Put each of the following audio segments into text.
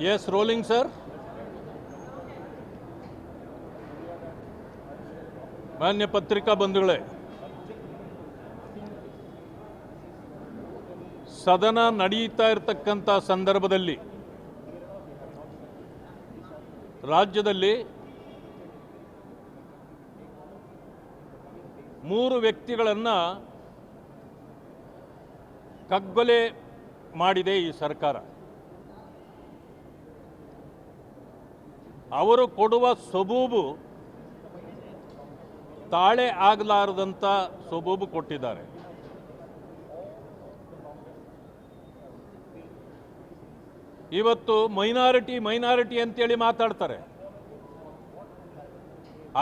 Yes, rolling, sir. ಮಾನ್ಯ ಪತ್ರಿಕಾ ಬಂಧುಗಳೇ, ಸದನ ನಡೆಯುತ್ತಾ ಇರತಕ್ಕಂಥ ಸಂದರ್ಭದಲ್ಲಿ ರಾಜ್ಯದಲ್ಲಿ 3 ವ್ಯಕ್ತಿಗಳನ್ನು ಕಗ್ಗೊಲೆ ಮಾಡಿದೆ ಈ ಸರ್ಕಾರ. ಅವರು ಕೊಡುವ ಸಬೂಬು ತಾಳೆ ಆಗಲಾರದಂಥ ಸಬೂಬು ಕೊಟ್ಟಿದ್ದಾರೆ. ಇವತ್ತು ಮೈನಾರಿಟಿ ಅಂತೇಳಿ ಮಾತಾಡ್ತಾರೆ.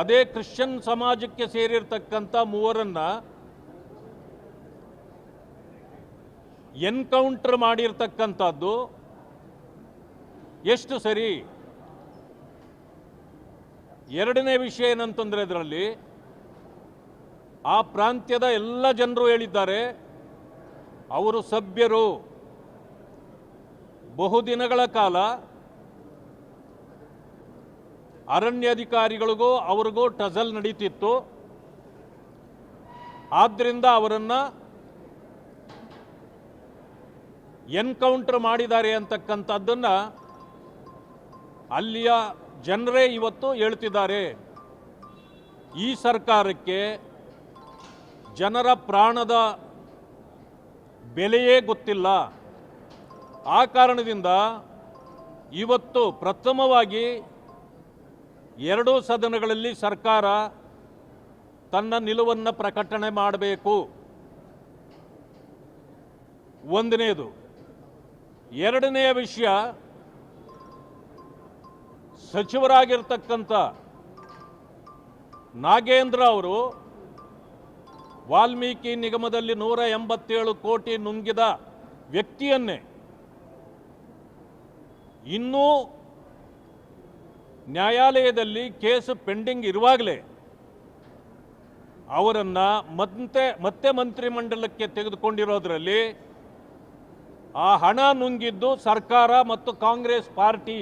ಅದೇ ಕ್ರಿಶ್ಚಿಯನ್ ಸಮಾಜಕ್ಕೆ ಸೇರಿರ್ತಕ್ಕಂಥ 3ರನ್ನ ಎನ್ಕೌಂಟರ್ ಮಾಡಿರ್ತಕ್ಕಂಥದ್ದು ಎಷ್ಟು ಸರಿ? ಎರಡನೇ ವಿಷಯ ಏನಂತಂದರೆ, ಇದರಲ್ಲಿ ಆ ಪ್ರಾಂತ್ಯದ ಎಲ್ಲ ಜನರು ಹೇಳಿದ್ದಾರೆ, ಅವರು ಸಭ್ಯರು. ಬಹುದಿನಗಳ ಕಾಲ ಅರಣ್ಯಾಧಿಕಾರಿಗಳಿಗೂ ಅವ್ರಿಗೂ ಟಜಲ್ ನಡೀತಿತ್ತು. ಆದ್ದರಿಂದ ಅವರನ್ನು ಎನ್ಕೌಂಟರ್ ಮಾಡಿದ್ದಾರೆ ಅಂತಕ್ಕಂಥದ್ದನ್ನು ಅಲ್ಲಿಯ ಜನರೇ ಇವತ್ತು ಹೇಳ್ತಿದ್ದಾರೆ. ಈ ಸರ್ಕಾರಕ್ಕೆ ಜನರ ಪ್ರಾಣದ ಬೆಲೆಯೇ ಗೊತ್ತಿಲ್ಲ. ಆ ಕಾರಣದಿಂದ ಇವತ್ತು ಪ್ರಥಮವಾಗಿ 2 ಸದನಗಳಲ್ಲಿ ಸರ್ಕಾರ ತನ್ನ ನಿಲುವನ್ನು ಪ್ರಕಟಣೆ ಮಾಡಬೇಕು. ಒಂದನೇದು. ಎರಡನೆಯ ವಿಷಯ, ಸಚಿವರಾಗಿರ್ತಕ್ಕಂಥ ನಾಗೇಂದ್ರ ಅವರು ವಾಲ್ಮೀಕಿ ನಿಗಮದಲ್ಲಿ 187 ಕೋಟಿ ನುಂಗಿದ ವ್ಯಕ್ತಿಯನ್ನೇ ಇನ್ನೂ ನ್ಯಾಯಾಲಯದಲ್ಲಿ ಕೇಸು ಪೆಂಡಿಂಗ್ ಇರುವಾಗಲೇ ಅವರನ್ನು ಮತ್ತೆ ಮಂತ್ರಿಮಂಡಲಕ್ಕೆ ತೆಗೆದುಕೊಂಡಿರೋದ್ರಲ್ಲಿ ಆ ಹಣ ನುಂಗಿದ್ದು ಸರ್ಕಾರ ಮತ್ತು ಕಾಂಗ್ರೆಸ್ ಪಾರ್ಟಿ.